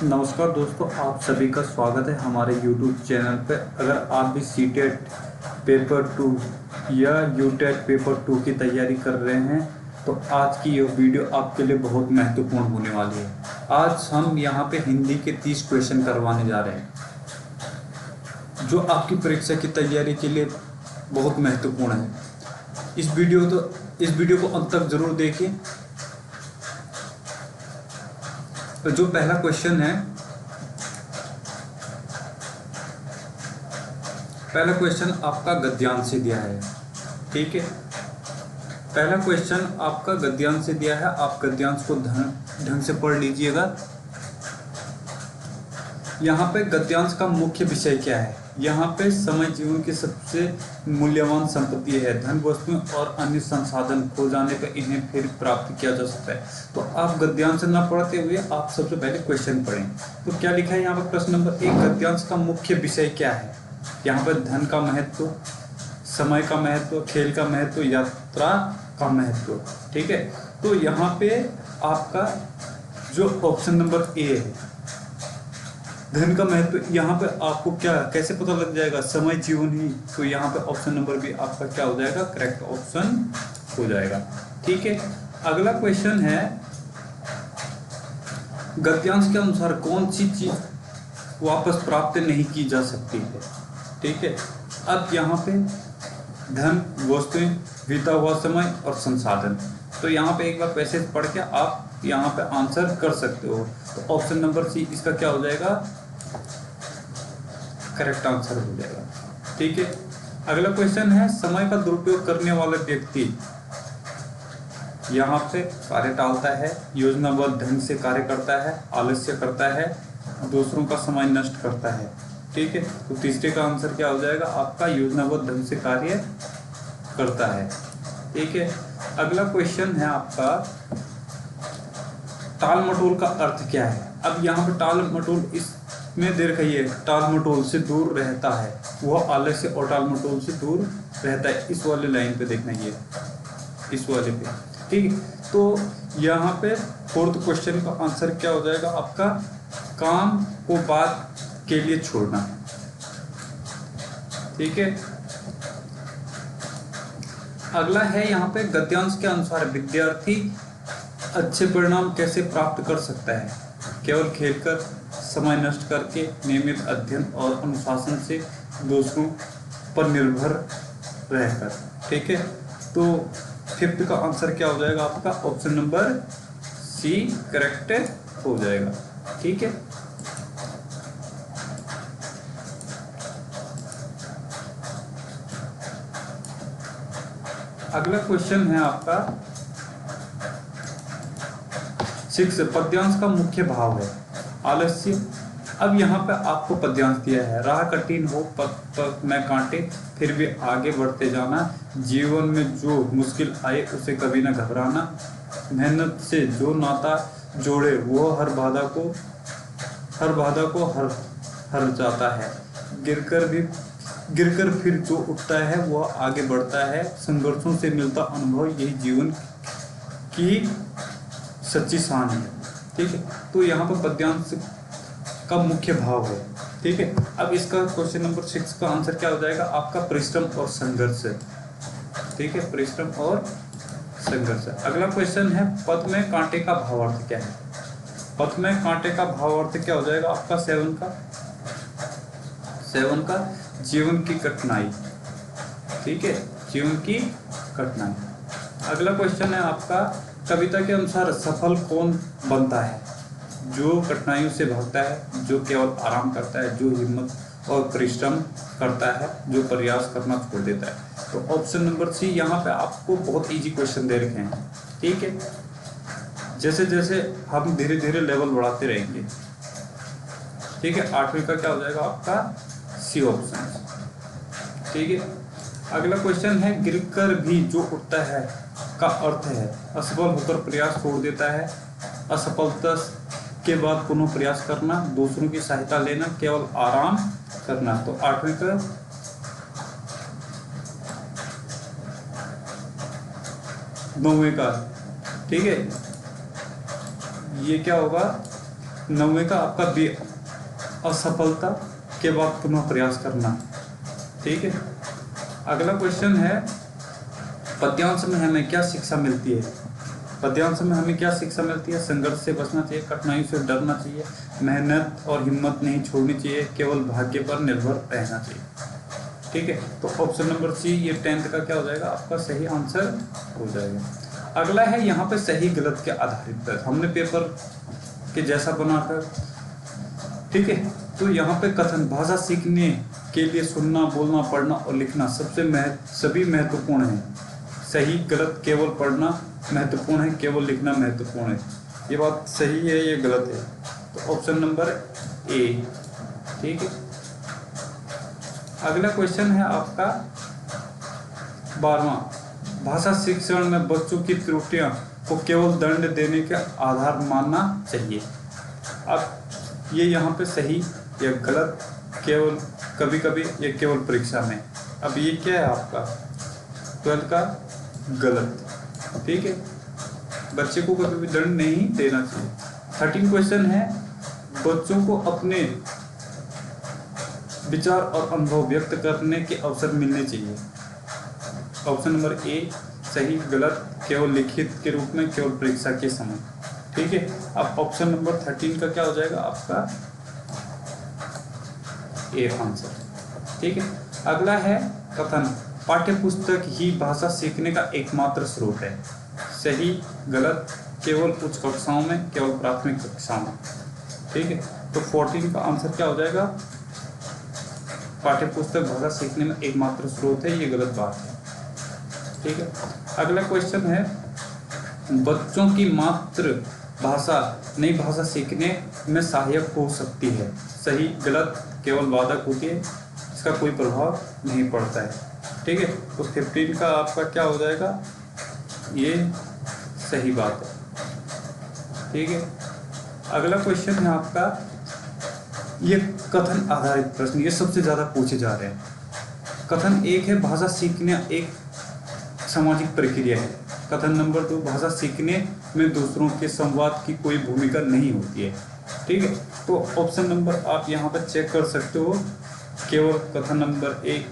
नमस्कार दोस्तों, आप सभी का स्वागत है हमारे YouTube चैनल पे। अगर आप भी सीटेट पेपर 2 या यूटेट पेपर 2 की तैयारी कर रहे हैं तो आज की ये वीडियो आपके लिए बहुत महत्वपूर्ण होने वाली है। आज हम यहाँ पे हिंदी के 30 क्वेश्चन करवाने जा रहे हैं जो आपकी परीक्षा की तैयारी के लिए बहुत महत्वपूर्ण है। इस वीडियो को अंत तक जरूर देखिए। तो जो पहला क्वेश्चन है, पहला क्वेश्चन आपका गद्यांश से दिया है। ठीक है, पहला क्वेश्चन आपका गद्यांश से दिया है। आप गद्यांश को ढंग से पढ़ लीजिएगा। यहाँ पे गद्यांश का मुख्य विषय क्या है? यहाँ पे समय जीवन की सबसे मूल्यवान संपत्ति है। धन, वस्तुएं और अन्य संसाधन खो जाने पर इन्हें फिर प्राप्त किया जा सकता है। तो आप गद्यांश न पढ़ते हुए आप सबसे पहले क्वेश्चन पढ़ें। तो क्या लिखा है यहाँ पर? प्रश्न नंबर 1, गद्यांश का मुख्य विषय क्या है? यहाँ पर धन का महत्व, समय का महत्व, खेल का महत्व, यात्रा का महत्व। ठीक है, तो यहाँ पे आपका जो ऑप्शन नंबर ए है, धन का महत्व, यहाँ पे आपको क्या कैसे पता लग जाएगा? समय जीवन ही। तो यहाँ पे ऑप्शन नंबर बी आपका क्या हो जाएगा? करेक्ट ऑप्शन हो जाएगा। ठीक है, अगला क्वेश्चन है, गद्यांश के अनुसार कौन सी चीज वापस प्राप्त नहीं की जा सकती है? ठीक है, अब यहाँ पे धन, वस्तुएं, बीता हुआ समय और संसाधन। तो यहाँ पे एक बार पैसेज पढ़ के आप यहाँ पे आंसर कर सकते हो। तो ऑप्शन नंबर सी इसका क्या हो जाएगा? करेक्ट आंसर हो जाएगा। ठीक है, अगला क्वेश्चन है, समय का दुरुपयोग करने वाला व्यक्ति यहाँ पे कार्य टालता है, योजनाबद्ध ढंग से कार्य करता है, आलस्य करता है, दूसरों का समय नष्ट करता है। ठीक है, तो तीसरे का आंसर क्या हो जाएगा? आपका योजनाबद्ध ढंग से कार्य करता है। ठीक है, अगला क्वेश्चन है आपका, टाल मटोल का अर्थ क्या है? अब यहाँ पे टाल मटोल इसमें दे रखी है, टाल मटोल से दूर रहता है, वह आलस्य और टाल मटोल से दूर रहता है। इस वाले लाइन पे देखना, ये इस वाले पे। ठीक है, तो यहाँ पे फोर्थ क्वेश्चन का आंसर क्या हो जाएगा आपका? काम को बाद के लिए छोड़ना। ठीक है, अगला है यहाँ पे, गद्यांश के अनुसार विद्यार्थी अच्छे परिणाम कैसे प्राप्त कर सकता है? केवल खेलकर, समय नष्ट करके, नियमित अध्ययन और अनुशासन से, दूसरों पर निर्भर रहकर। ठीक है, तो फिफ्थ का आंसर क्या हो जाएगा आपका? ऑप्शन नंबर सी करेक्ट हो जाएगा। ठीक है, अगला क्वेश्चन है आपका 6, पद्यांश का मुख्य भाव है। आलस्य। अब यहाँ पे आपको पद्यांश दिया है, राह कठिन हो, पथ पथ में कांटे, फिर भी आगे बढ़ते जाना, जीवन में जो मुश्किल आए उसे कभी ना घबराना, मेहनत से जो नाता जोड़े वो हर बाधा को हर जाता है, गिरकर फिर जो उठता है वह आगे बढ़ता है, संघर्षों से मिलता अनुभव यही जीवन की सच्ची शान है। ठीक है, तो यहाँ पर पद्यांश का मुख्य भाव है। ठीक है, अब इसका क्वेश्चन नंबर 6 का आंसर क्या हो जाएगा आपका? परिश्रम और संघर्ष। ठीक है, परिश्रम और संघर्ष। अगला क्वेश्चन है, पद में कांटे का भावार्थ क्या है? पद में कांटे का भावार्थ क्या हो जाएगा आपका? 7 का जीवन की कठिनाई। ठीक है, जीवन की कठिनाई। अगला क्वेश्चन है आपका, कविता के अनुसार सफल कौन बनता है? जो कठिनाइयों से भागता है, जो केवल आराम करता है, जो हिम्मत और परिश्रम करता है, जो प्रयास करना छोड़ देता है। तो ऑप्शन नंबर सी, यहाँ पे आपको बहुत इजी क्वेश्चन दे रखे हैं। ठीक है, जैसे जैसे हम धीरे धीरे लेवल बढ़ाते रहेंगे। ठीक है, 8वीं का क्या हो जाएगा आपका? C option. ठीक है, अगला क्वेश्चन है, गिरकर भी जो उठता है का अर्थ है असफल होकर प्रयास छोड़ देता है, असफलता के बाद पुनः प्रयास करना, दूसरों की सहायता लेना, केवल आराम करना। तो 8वीं का 9वीं का। ठीक है, ये क्या होगा? 9वें का आपका बी, असफलता के बाद पुनः प्रयास करना। ठीक है, अगला क्वेश्चन है पद्यांश में हमें क्या शिक्षा मिलती है। पद्यांश में हमें क्या शिक्षा मिलती है? संघर्ष से बचना चाहिए, कठिनाई से डरना चाहिए, मेहनत और हिम्मत नहीं छोड़नी चाहिए, केवल भाग्य पर निर्भर रहना चाहिए। ठीक है, तो ऑप्शन नंबर सी ये 10th का क्या हो जाएगा? आपका सही आंसर हो जाएगा। अगला है यहाँ पे सही गलत के आधारित पर, हमने पेपर के जैसा बनाकर, ठीक है, तो यहाँ पे कथन भाषा सीखने के लिए सुनना, बोलना, पढ़ना और लिखना सभी महत्वपूर्ण है। सही गलत, केवल पढ़ना महत्वपूर्ण है, केवल लिखना महत्वपूर्ण है। ये बात सही है, ये गलत है? तो ऑप्शन नंबर ए। ठीक है, अगला क्वेश्चन है आपका 12वां, भाषा शिक्षण में बच्चों की त्रुटियां को केवल दंड देने का आधार मानना चाहिए। अब ये यहाँ पे सही या गलत, केवल कभी कभी या केवल परीक्षा में। अब ये क्या है आपका 12 का गलत। ठीक है, बच्चे को कभी भी दंड नहीं देना चाहिए। 13 क्वेश्चन है बच्चों को अपने विचार और अनुभव व्यक्त करने के अवसर मिलने चाहिए। ऑप्शन नंबर ए सही, गलत, केवल लिखित के रूप में, केवल परीक्षा के समय। ठीक है, अब ऑप्शन नंबर 13 का क्या हो जाएगा? आपका ए आंसर। ठीक है, अगला है कथन पाठ्य पुस्तक ही भाषा सीखने का एकमात्र स्रोत है। सही, गलत, केवल उच्च कक्षाओं में, केवल प्राथमिक कक्षाओं में। ठीक है, तो 14 का आंसर क्या हो जाएगा? पाठ्य पुस्तक भाषा सीखने में एकमात्र स्रोत है, ये गलत बात है। ठीक है, अगला क्वेश्चन है बच्चों की मातृ भाषा नई भाषा सीखने में सहायक हो सकती है। सही, गलत, केवल बाधक होती है, इसका कोई प्रभाव नहीं पड़ता है। ठीक है, तो 15 का आपका क्या हो जाएगा? ये सही बात है। ठीक है, अगला क्वेश्चन है आपका, ये कथन आधारित प्रश्न, ये सबसे ज्यादा पूछे जा रहे हैं। कथन 1 है भाषा सीखना एक सामाजिक प्रक्रिया है। कथन नंबर 2 भाषा सीखने में दूसरों के संवाद की कोई भूमिका नहीं होती है। ठीक है, तो ऑप्शन नंबर आप यहाँ पर चेक कर सकते हो, केवल कथन नंबर 1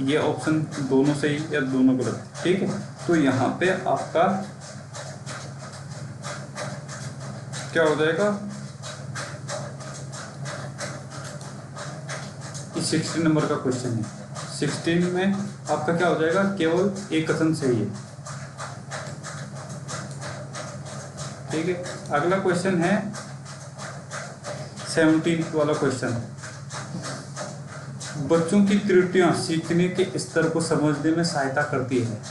ये ऑप्शन दोनों सही या दोनों गलत। ठीक है, तो यहाँ पे आपका क्या हो जाएगा? 16 नंबर का क्वेश्चन है। 16 में आपका क्या हो जाएगा? केवल एक कथन सही है। ठीक है, अगला क्वेश्चन है 17 वाला क्वेश्चन, बच्चों की त्रुटियां सीखने के स्तर को समझने में सहायता करती है।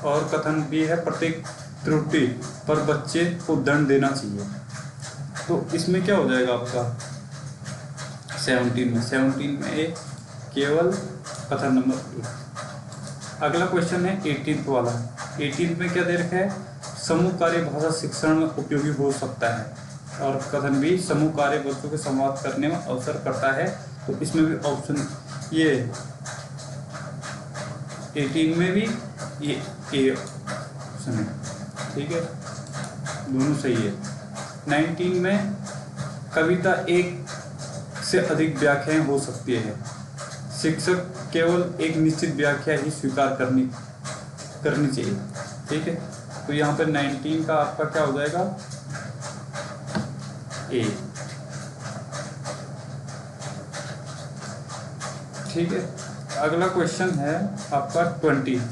और कथन भी है प्रत्येक त्रुटि पर बच्चे को दंड देना चाहिए। तो इसमें क्या हो जाएगा आपका 17 में एक केवल कथन नंबर 1। अगला क्वेश्चन है 18 वाला। 18 में क्या दे रखा है? समूह कार्य भाषा शिक्षण में उपयोगी हो सकता है। और कथन भी समूह कार्य बच्चों के संवाद करने में अवसर करता है। तो इसमें भी ऑप्शन ये 18 में भी ये ए ऑप्शन है। ठीक है, दोनों सही है। 19 में कविता एक से अधिक व्याख्याएं हो सकती है। शिक्षक केवल एक निश्चित व्याख्या ही स्वीकार करनी चाहिए। ठीक है, तो यहाँ पे 19 का आपका क्या हो जाएगा? ए। ठीक है, अगला क्वेश्चन है आपका 20।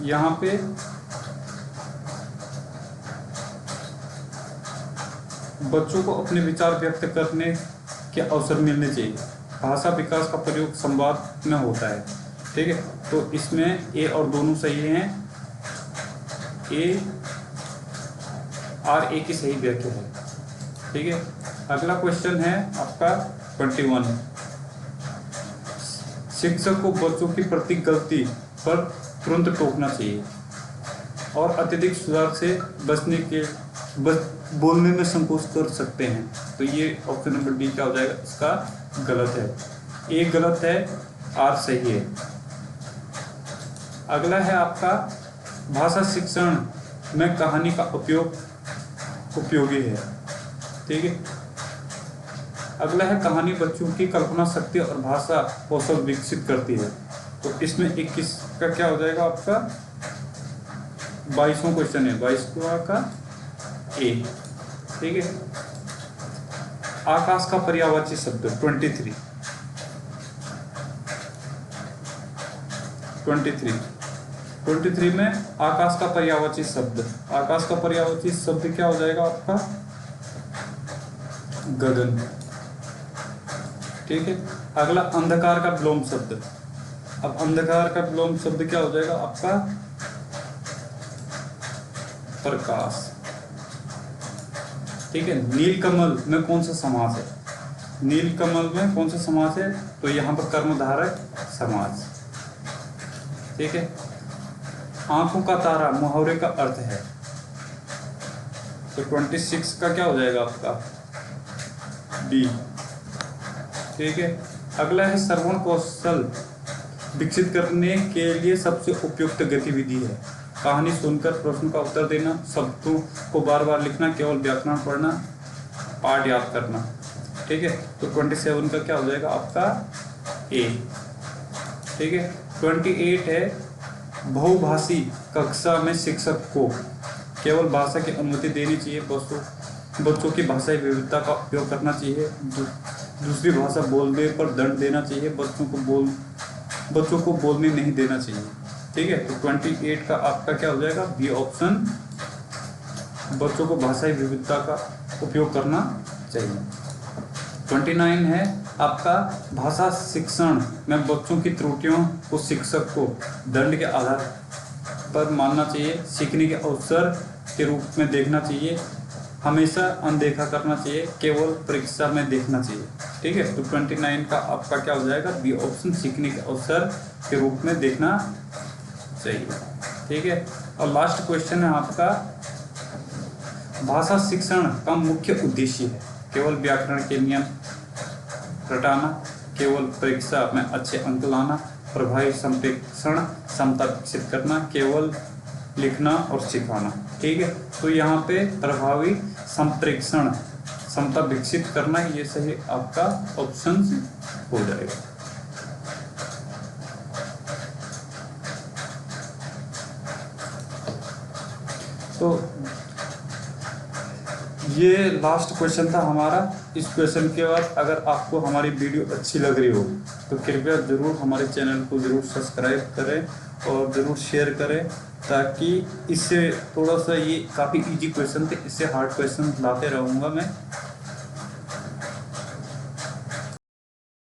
यहाँ पे बच्चों को अपने विचार व्यक्त करने के अवसर मिलने चाहिए। भाषा विकास का प्रयोग संवाद में होता है। ठीक है, तो इसमें ए और दोनों सही हैं। ए और ए की सही व्याख्या है। ठीक है, अगला क्वेश्चन है आपका 21। शिक्षक को बच्चों की प्रत्येक गलती पर तुरंत टोकना चाहिए और अत्यधिक सुधार से बोलने में संकोच कर सकते हैं। तो ये ऑप्शन नंबर डी क्या हो जाएगा? इसका गलत है। ए गलत है, आर सही है। अगला है आपका भाषा शिक्षण में कहानी का उपयोग उपयोगी है। ठीक है। अगला है कहानी बच्चों की कल्पना शक्ति और भाषा कौशल विकसित करती है। तो इसमें 21 का क्या हो जाएगा आपका 22वां क्वेश्चन है, 22वां का ए। ठीक है। आकाश का पर्यायवाची शब्द 23 में आकाश का पर्यायवाची शब्द, आकाश का पर्यायवाची शब्द क्या हो जाएगा आपका गगन। ठीक है। अगला अंधकार का विलोम शब्द, अब अंधकार का विलोम शब्द क्या हो जाएगा आपका प्रकाश। ठीक है। नीलकमल में कौन सा समास है, नीलकमल में कौन सा समास है, तो यहाँ पर कर्मधारय समास। ठीक है। आंखों का तारा मुहावरे का अर्थ है, तो 26 का क्या हो जाएगा आपका डी। ठीक है। अगला है श्रवण कौशल विकसित करने के लिए सबसे उपयुक्त गतिविधि है कहानी सुनकर प्रश्न का उत्तर देना, शब्दों को बार बार लिखना, केवल व्याकरण पढ़ना, पाठ याद करना। ठीक है। तो 27 का क्या हो जाएगा आपका ए। ठीक है। 28 है बहुभाषी कक्षा में शिक्षक को केवल भाषा की अनुमति देनी चाहिए, बच्चों की भाषाई विविधता का उपयोग करना चाहिए, दूसरी भाषा बोलने पर दंड देना चाहिए, बच्चों को बोलने नहीं देना चाहिए। ठीक है। तो 28 का आपका क्या हो जाएगा बी ऑप्शन, बच्चों को भाषाई विविधता का उपयोग करना चाहिए। 29 है आपका भाषा शिक्षण में बच्चों की त्रुटियों को शिक्षक को दंड के आधार पर मानना चाहिए, सीखने के अवसर के रूप में देखना चाहिए, हमेशा अनदेखा करना चाहिए, केवल परीक्षा में देखना चाहिए। ठीक है। तो 29 का आपका क्या हो जाएगा बी ऑप्शन, सीखने के अवसर के रूप में देखना चाहिए। ठीक है। और लास्ट क्वेश्चन है आपका भाषा शिक्षण का मुख्य उद्देश्य है केवल व्याकरण के नियम रटाना, केवल परीक्षा में अच्छे अंक लाना, प्रभावी संप्रेषण क्षमता विकसित करना, केवल लिखना और सिखाना। ठीक है। तो यहाँ पे प्रभावी संप्रेषण क्षमता विकसित करना, ये सही आपका ऑप्शन हो जाएगा। तो ये लास्ट क्वेश्चन था हमारा। इस क्वेश्चन के बाद अगर आपको हमारी वीडियो अच्छी लग रही हो तो कृपया ज़रूर हमारे चैनल को ज़रूर सब्सक्राइब करें और ज़रूर शेयर करें, ताकि इससे थोड़ा सा, ये काफ़ी इजी क्वेश्चन थे, इससे हार्ड क्वेश्चन लाते रहूँगा मैं।